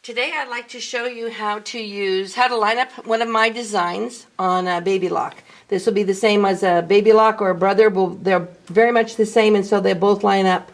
Today I'd like to show you how to line up one of my designs on a baby lock. This will be the same as a baby lock or a brother. They're very much the same, and so they both line up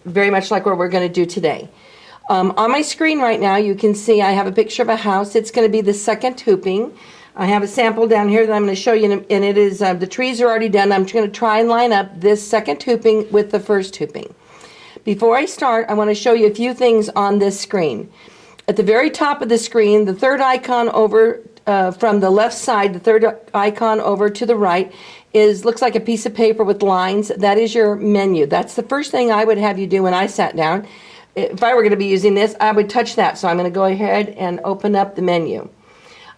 very much like what we're going to do today. On my screen right now you can see I have a picture of a house. It's going to be the second hooping. I have a sample down here that I'm going to show you, and it is the trees are already done. I'm just going to try and line up this second hooping with the first hooping. Before I start, I want to show you a few things on this screen. At the very top of the screen, the third icon over from the left side, the third icon over to the right, looks like a piece of paper with lines. That is your menu. That's the first thing I would have you do when I sat down. If I were going to be using this, I would touch that. So I'm going to go ahead and open up the menu.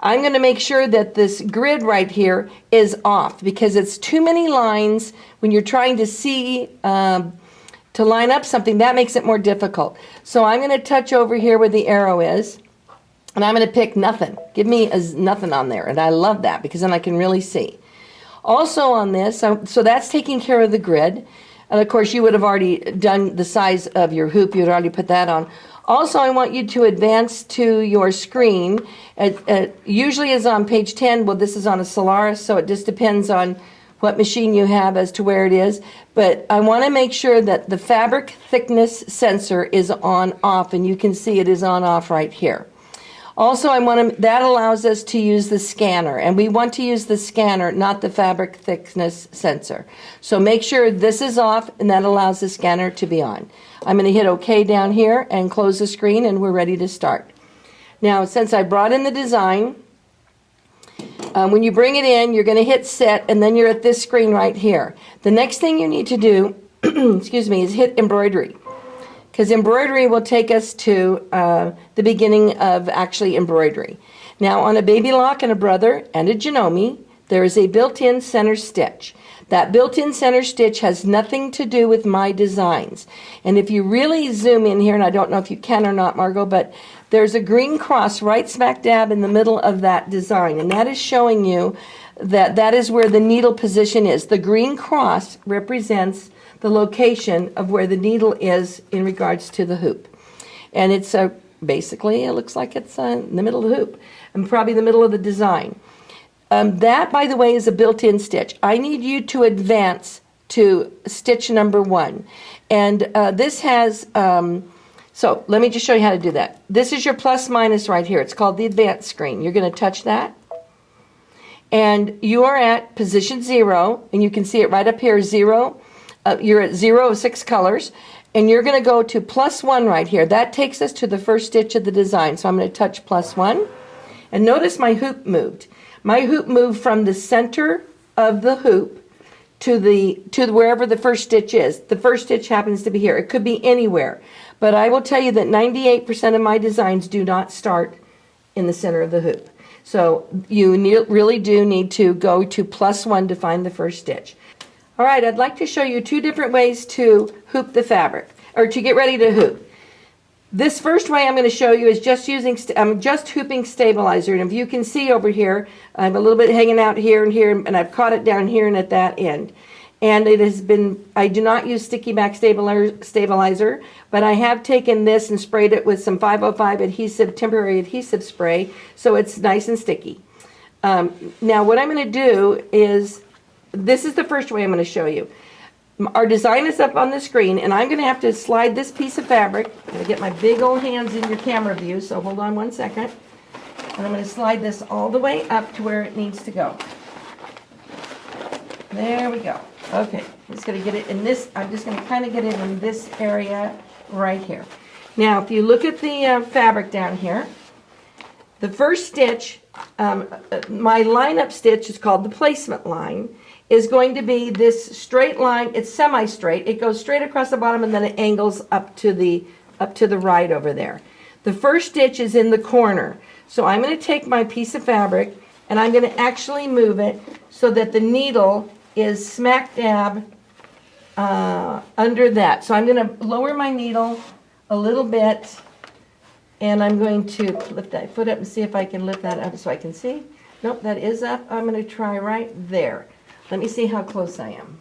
I'm going to make sure that this grid right here is off because it's too many lines when you're trying to see to line up something. That makes it more difficult. So I'm going to touch over here where the arrow is, and I'm going to pick nothing. Give me a nothing on there, and I love that because then I can really see. Also on this, so that's taking care of the grid, and of course you would have already done the size of your hoop. You would already put that on. Also, I want you to advance to your screen. Usually is on page 10. Well, this is on a Solaris, so it just depends on what machine you have as to where it is. But I want to make sure that the fabric thickness sensor is on off, and you can see it is on off right here. Also, that allows us to use the scanner, and we want to use the scanner, not the fabric thickness sensor. So make sure this is off, and that allows the scanner to be on. I'm going to hit OK down here and close the screen, and we're ready to start. Now, since I brought in the design, when you bring it in, you're going to hit set, and then you're at this screen right here. The next thing you need to do, excuse me, is hit embroidery, because embroidery will take us to the beginning of actually embroidery. Now, on a baby lock and a brother and a Janome, there is a built-in center stitch. That built-in center stitch has nothing to do with my designs. And if you really zoom in here, and I don't know if you can or not, Margot, but there's a green cross right smack dab in the middle of that design, and that is showing you that that is where the needle position is. The green cross represents the location of where the needle is in regards to the hoop. And it's basically, it looks like it's in the middle of the hoop, and probably the middle of the design. That, by the way, is a built-in stitch. I need you to advance to stitch number 1. And this has, so let me just show you how to do that. This is your plus minus right here. It's called the advanced screen. You're going to touch that. And you are at position 0, and you can see it right up here, 0. You're at 0 of 6 colors. And you're going to go to plus 1 right here. That takes us to the first stitch of the design. So I'm going to touch plus 1. And notice my hoop moved. My hoop moved from the center of the hoop to wherever the first stitch is. The first stitch happens to be here. It could be anywhere. But I will tell you that 98% of my designs do not start in the center of the hoop. So you really do need to go to plus 1 to find the first stitch. All right, I'd like to show you 2 different ways to hoop the fabric, or to get ready to hoop. This first way I'm going to show you is just using, I'm just hooping stabilizer. And if you can see over here, I have a little bit hanging out here, and I've caught it down here and at that end. And it has been, I do not use sticky back stabilizer, but I have taken this and sprayed it with some 505 adhesive, temporary adhesive spray, so it's nice and sticky. Now what I'm going to do is, this is the first way I'm going to show you. Our design is up on the screen, and I'm going to have to slide this piece of fabric. I'm going to get my big old hands in your camera view, so hold on one second. And I'm going to slide this all the way up to where it needs to go. There we go. Okay, I'm just going to get it in this, I'm just going to kind of get it in this area right here. Now, if you look at the fabric down here, the first stitch, my lineup stitch is called the placement line, is going to be this straight line. It's semi-straight. It goes straight across the bottom, and then it angles up to the right over there. The first stitch is in the corner. So I'm going to take my piece of fabric, and I'm going to actually move it so that the needle is smack dab under that. So I'm going to lower my needle a little bit, and I'm going to lift that foot up and see if I can lift that up so I can see. Nope, that is up. I'm going to try right there. Let me see how close I am.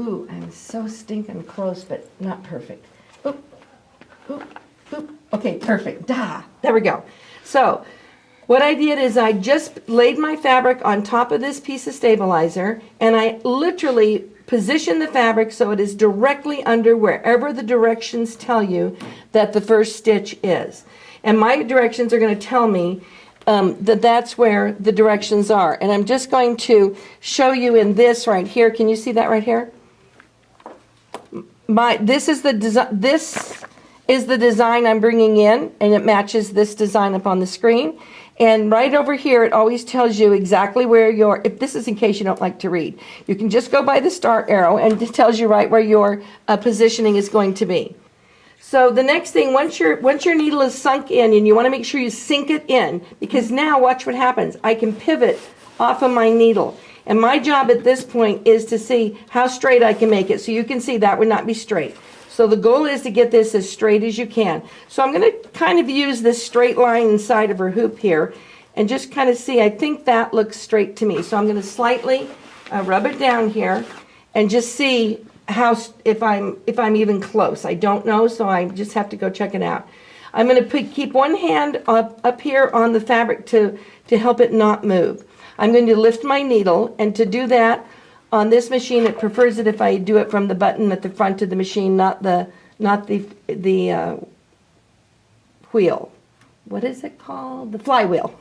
Ooh, I'm so stinking close, but not perfect. Oop, oop, oop. Okay, perfect. There we go. So what I did is I just laid my fabric on top of this piece of stabilizer, and I literally positioned the fabric so it is directly under wherever the directions tell you that the first stitch is. And my directions are going to tell me that that's where the directions are. And I'm just going to show you in this right here. Can you see that right here? This is the design I'm bringing in, and it matches this design up on the screen. And right over here, it always tells you exactly where if this is in case you don't like to read, you can just go by the star arrow, and it tells you right where your positioning is going to be. So the next thing, once your needle is sunk in, and you want to make sure you sink it in, because now watch what happens. I can pivot off of my needle. And my job at this point is to see how straight I can make it. So you can see that would not be straight. So the goal is to get this as straight as you can. So I'm going to kind of use this straight line inside of her hoop here and just kind of see. I think that looks straight to me. So I'm going to slightly rub it down here and just see how if I'm even close. I don't know, so I just have to go check it out. I'm going to keep one hand up here on the fabric to help it not move. I'm going to lift my needle, and to do that on this machine, it prefers it if I do it from the button at the front of the machine, not the wheel. What is it called? The flywheel.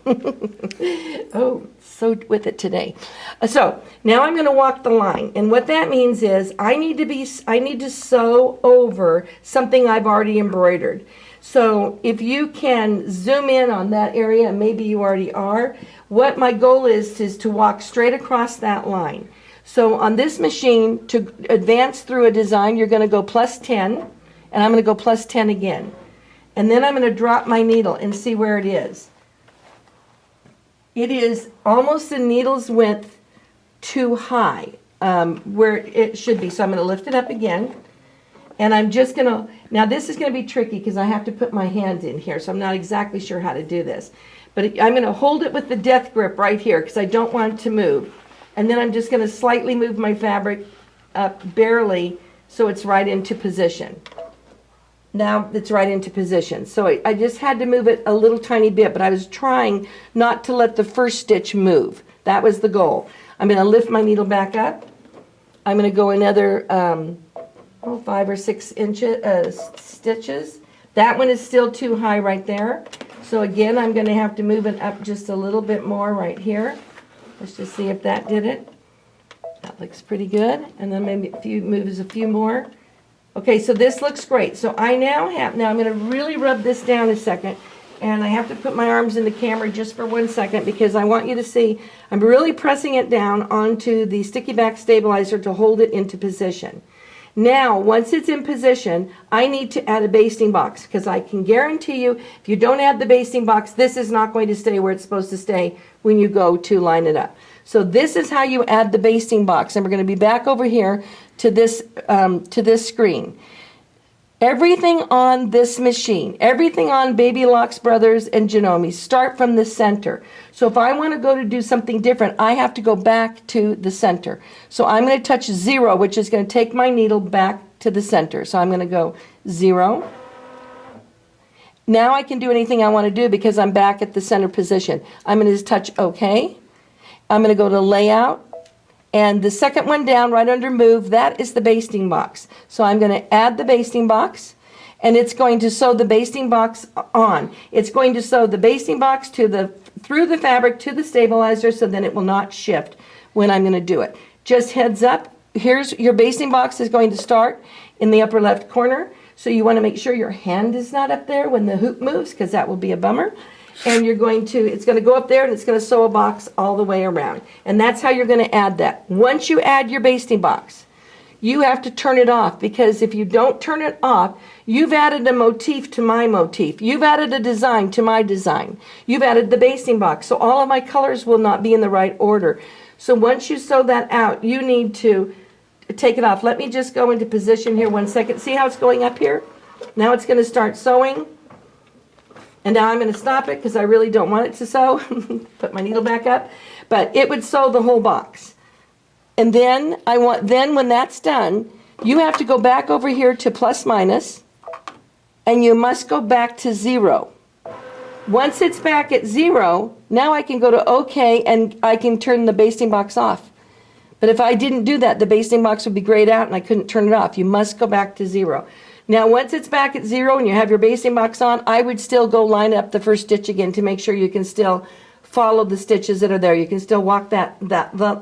Oh, so with it today. So now I'm going to walk the line, and what that means is I need to sew over something I've already embroidered. So if you can zoom in on that area, and maybe you already are, what my goal is to walk straight across that line. So on this machine, to advance through a design, you're going to go +10, and I'm going to go +10 again. And then I'm going to drop my needle and see where it is. It is almost the needle's width too high, where it should be. So I'm going to lift it up again. And I'm just going to, now this is going to be tricky because I have to put my hand in here, so I'm not exactly sure how to do this. But I'm going to hold it with the death grip right here because I don't want it to move. And then I'm just going to slightly move my fabric up barely so it's right into position. Now it's right into position. So I just had to move it a little tiny bit, but I was trying not to let the first stitch move. That was the goal. I'm going to lift my needle back up. I'm going to go another 5 or 6 inches stitches. That one is still too high right there. So again, I'm going to have to move it up just a little bit more right here. Let's just see if that did it. That looks pretty good. And then maybe a few more. Okay, so this looks great. So I now I'm going to really rub this down a second. And I have to put my arms in the camera just for 1 second because I want you to see I'm really pressing it down onto the sticky back stabilizer to hold it into position. Now, once it's in position, I need to add a basting box because I can guarantee you if you don't add the basting box, this is not going to stay where it's supposed to stay when you go to line it up. So this is how you add the basting box, and we're going to be back over here to this screen. Everything on this machine, everything on Baby Lock's Brothers and Janome, start from the center. So if I want to go to do something different, I have to go back to the center. So I'm going to touch 0, which is going to take my needle back to the center. So I'm going to go 0. Now I can do anything I want to do because I'm back at the center position. I'm going to just touch OK. I'm going to go to Layout. And the second one down, right under Move, that is the basting box. So I'm going to add the basting box, and it's going to sew the basting box on. It's going to sew the basting box through the fabric to the stabilizer, so then it will not shift when I'm going to do it. Just heads up, here's your basting box is going to start in the upper left corner. So you want to make sure your hand is not up there when the hoop moves, because that will be a bummer. And it's going to go up there and it's going to sew a box all the way around. And that's how you're going to add that. Once you add your basting box, you have to turn it off, because if you don't turn it off, you've added a motif to my motif. You've added a design to my design. You've added the basting box. So all of my colors will not be in the right order. So once you sew that out, you need to take it off. Let me just go into position here 1 second. See how it's going up here? Now it's going to start sewing. And now I'm going to stop it because I really don't want it to sew. Put my needle back up. But it would sew the whole box. And then when that's done, you have to go back over here to plus minus. and you must go back to 0. Once it's back at 0, now I can go to OK and I can turn the basting box off. But if I didn't do that, the basting box would be grayed out and I couldn't turn it off. You must go back to 0. Now, once it's back at 0 and you have your basting box on, I would still go line up the first stitch again to make sure you can still follow the stitches that are there. You can still walk that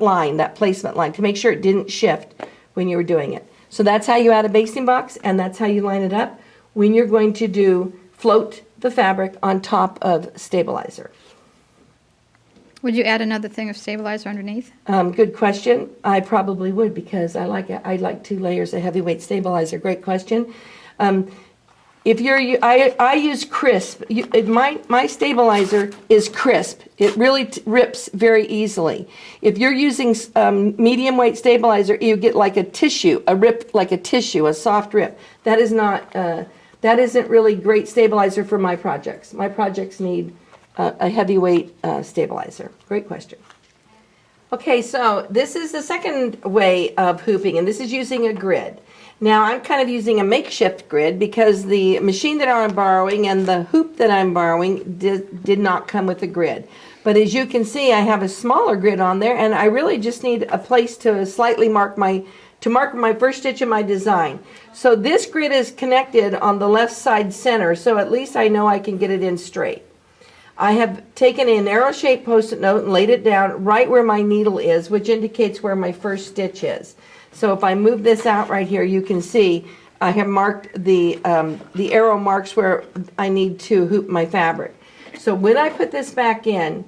line, that placement line, to make sure it didn't shift when you were doing it. So that's how you add a basting box, and that's how you line it up when you're going to float the fabric on top of stabilizer. Would you add another thing of stabilizer underneath? Good question. I probably would, because I like 2 layers of heavyweight stabilizer. Great question. If I use crisp. My stabilizer is crisp. It really rips very easily. If you're using medium weight stabilizer, you get like a tissue, a rip like a tissue, a soft rip. That is not. That isn't really great stabilizer for my projects. My projects need a heavyweight stabilizer. Great question. Okay, so this is the second way of hooping, and this is using a grid. Now, I'm kind of using a makeshift grid because the machine that I'm borrowing and the hoop that I'm borrowing did not come with a grid. But as you can see, I have a smaller grid on there, and I really just need a place to slightly mark my first stitch of my design. So this grid is connected on the left side center, so at least I know I can get it in straight. I have taken an arrow-shaped post-it note and laid it down right where my needle is, which indicates where my first stitch is. So if I move this out right here, you can see I have marked the arrow marks where I need to hoop my fabric. So when I put this back in,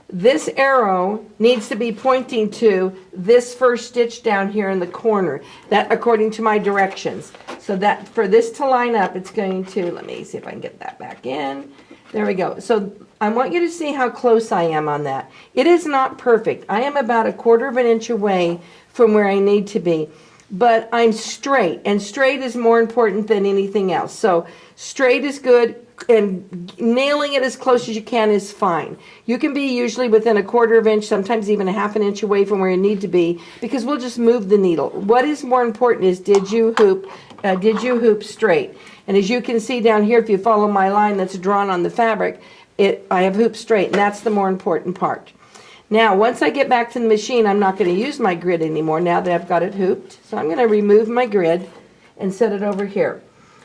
this arrow needs to be pointing to this first stitch down here in the corner, that according to my directions. So that for this to line up, it's going to, let me see if I can get that back in. There we go. So I want you to see how close I am on that. It is not perfect. I am about 1/4 of an inch away from where I need to be, but I'm straight, and straight is more important than anything else. So straight is good, and nailing it as close as you can is fine. You can be usually within 1/4 of an inch, sometimes even 1/2 an inch away from where you need to be, because we'll just move the needle. What is more important is did you hoop straight? And as you can see down here, if you follow my line that's drawn on the fabric, I have hooped straight, and that's the more important part. Now, once I get back to the machine, I'm not going to use my grid anymore now that I've got it hooped. So I'm going to remove my grid and set it over here.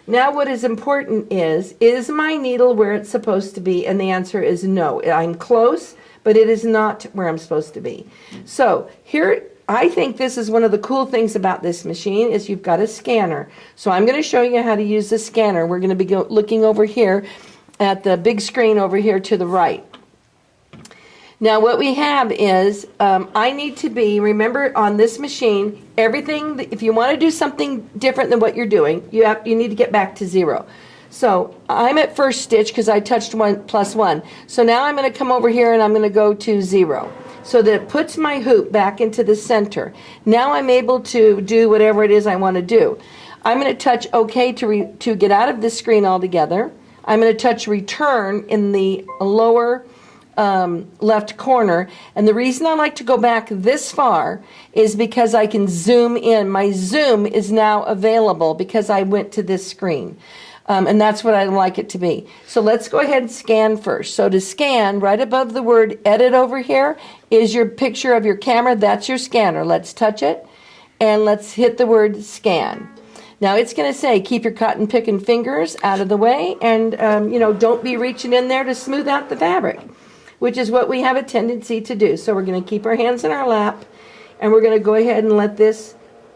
Now what is important is my needle where it's supposed to be? And the answer is no. I'm close, but it is not where I'm supposed to be. So here, I think this is one of the cool things about this machine is you've got a scanner. So I'm going to show you how to use the scanner. We're going to be looking over here at the big screen over here to the right. Now what we have is, I need to be, remember on this machine, everything, if you want to do something different than what you're doing, you need to get back to 0. So I'm at first stitch because I touched 1 plus 1. So now I'm going to come over here and I'm going to go to 0. So that it puts my hoop back into the center. Now I'm able to do whatever it is I want to do. I'm going to touch OK to get out of this screen altogether. I'm going to touch return in the lower left corner, and the reason I like to go back this far is because I can zoom in. My zoom is now available because I went to this screen, and that's what I like it to be. So let's go ahead and scan first. So to scan, right above the word edit over here is your picture of your camera. That's your scanner. Let's touch it and let's hit the word scan. Now it's going to say keep your cotton picking fingers out of the way, and don't be reaching in there to smooth out the fabric, which is what we have a tendency to do. So we're going to keep our hands in our lap, and we're going to go ahead and let this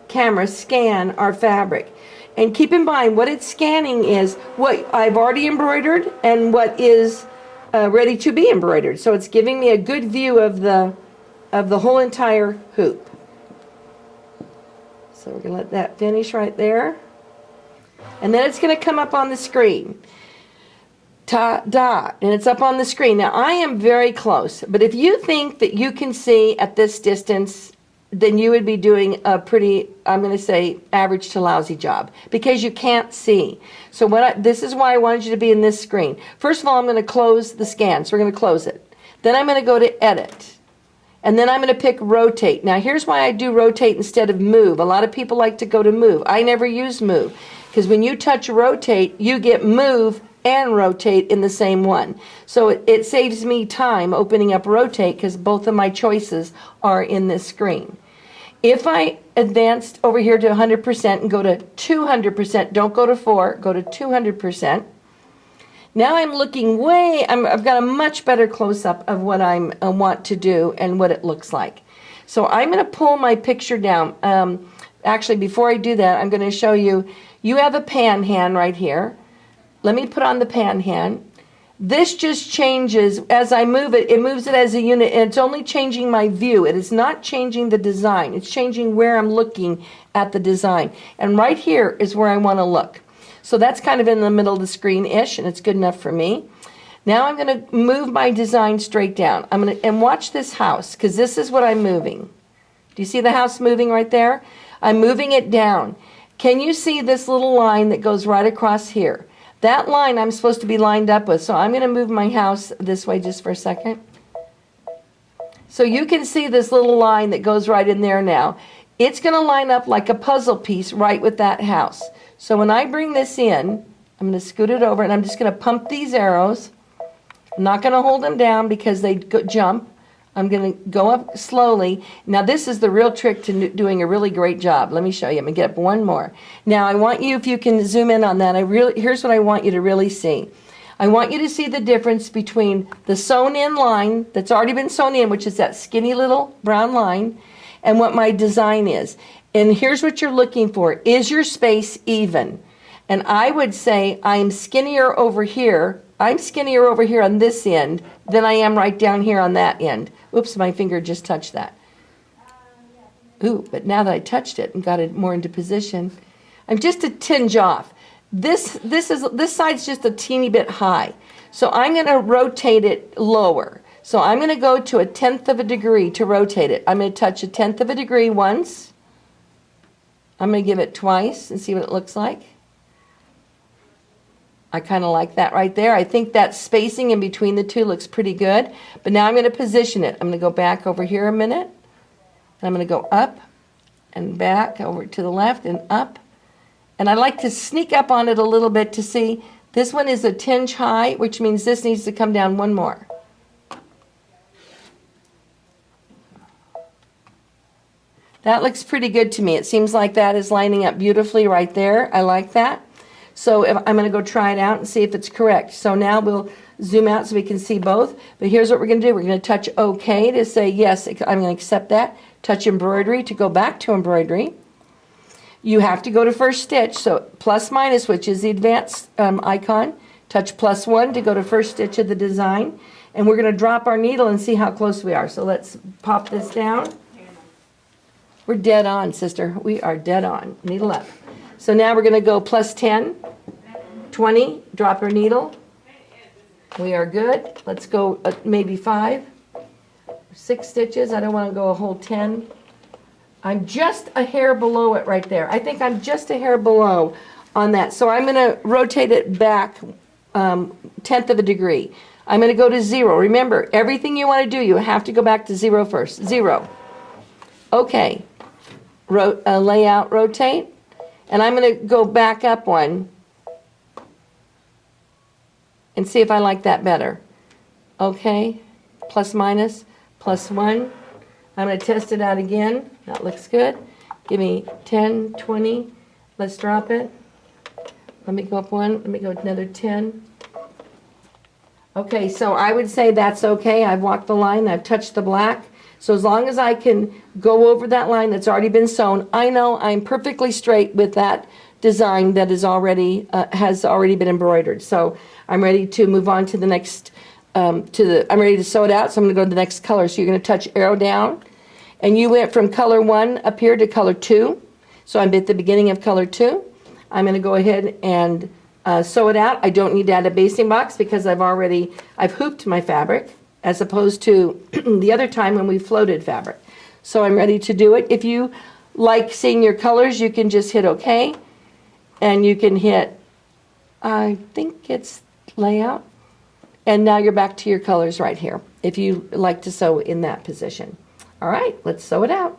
camera scan our fabric. And keep in mind, what it's scanning is what I've already embroidered and what is ready to be embroidered. So it's giving me a good view of the whole entire hoop. So we're going to let that finish right there. And then it's going to come up on the screen. Dot, and it's up on the screen. Now I am very close, but if you think that you can see at this distance, then you would be doing a pretty, I'm going to say, average to lousy job, because you can't see. So this is why I wanted you to be in this screen. First of all, I'm going to close the scan, so we're going to close it. Then I'm going to go to edit, and then I'm going to pick rotate. Now here's why I do rotate instead of move. A lot of people like to go to move. I never use move, because when you touch rotate, you get move and rotate in the same one. So it saves me time opening up rotate because both of my choices are in this screen. If I advanced over here to 100% and go to 200%, don't go to 4, go to 200%. Now I'm looking I've got a much better close-up of what I want to do and what it looks like. So I'm going to pull my picture down. Actually, before I do that, I'm going to show you, you have a pan hand right here. Let me put on the pan hand. This just changes, as I move it, it moves it as a unit, and it's only changing my view. It is not changing the design. It's changing where I'm looking at the design. And right here is where I want to look. So that's kind of in the middle of the screen-ish, and it's good enough for me. Now I'm going to move my design straight down. And watch this house, because this is what I'm moving. Do you see the house moving right there? I'm moving it down. Can you see this little line that goes right across here? That line I'm supposed to be lined up with, so I'm going to move my house this way just for a second. So you can see this little line that goes right in there now. It's going to line up like a puzzle piece right with that house. So when I bring this in, I'm going to scoot it over, and I'm just going to pump these arrows. I'm not going to hold them down because they jump. I'm going to go up slowly. Now this is the real trick to doing a really great job. Let me show you. I'm going to get up one more. Now I want you, if you can zoom in on that, here's what I want you to really see. I want you to see the difference between the sewn in line that's already been sewn in, which is that skinny little brown line, and what my design is. And here's what you're looking for. Is your space even? And I would say I'm skinnier over here. I'm skinnier over here on this end than I am right down here on that end. Oops, my finger just touched that. Ooh, but now that I touched it and got it more into position, I'm just a tinge off. This side's just a teeny bit high. So I'm going to rotate it lower. So I'm going to go to 1/10 of a degree to rotate it. I'm going to touch 1/10 of a degree once. I'm going to give it twice and see what it looks like. I kind of like that right there. I think that spacing in between the two looks pretty good. But now I'm going to position it. I'm going to go back over here a minute. I'm going to go up and back over to the left and up. And I like to sneak up on it a little bit to see. This one is a tinge high, which means this needs to come down one more. That looks pretty good to me. It seems like that is lining up beautifully right there. I like that. So I'm going to go try it out and see if it's correct. So now we'll zoom out so we can see both. But here's what we're going to do. We're going to touch OK to say, yes, I'm going to accept that. Touch embroidery to go back to embroidery. You have to go to first stitch. So plus minus, which is the advanced icon. Touch +1 to go to first stitch of the design. And we're going to drop our needle and see how close we are. So let's pop this down. We're dead on, sister. We are dead on. Needle up. So now we're going to go +10, 20, drop our needle. We are good. Let's go maybe 5, 6 stitches. I don't want to go a whole 10. I'm just a hair below it right there. I think I'm just a hair below on that. So I'm going to rotate it back 1/10 of a degree. I'm going to go to 0. Remember, everything you want to do, you have to go back to 0 first. 0. Okay. Layout, rotate. And I'm going to go back up one and see if I like that better. Okay, plus minus, +1. I'm going to test it out again. That looks good. Give me 10, 20. Let's drop it. Let me go up one. Let me go another 10. Okay, so I would say that's okay. I've walked the line. I've touched the black. So as long as I can go over that line that's already been sewn, I know I'm perfectly straight with that design that is already has already been embroidered. So I'm ready to move on to the next. I'm ready to sew it out. So I'm going to go to the next color. So you're going to touch arrow down, and you went from color 1 up here to color 2. So I'm at the beginning of color 2. I'm going to go ahead and sew it out. I don't need to add a basting box because I've hooped my fabric, as opposed to the other time when we floated fabric. So I'm ready to do it. If you like seeing your colors, you can just hit OK. And you can hit, I think it's layout. And now you're back to your colors right here, if you like to sew in that position. All right, let's sew it out.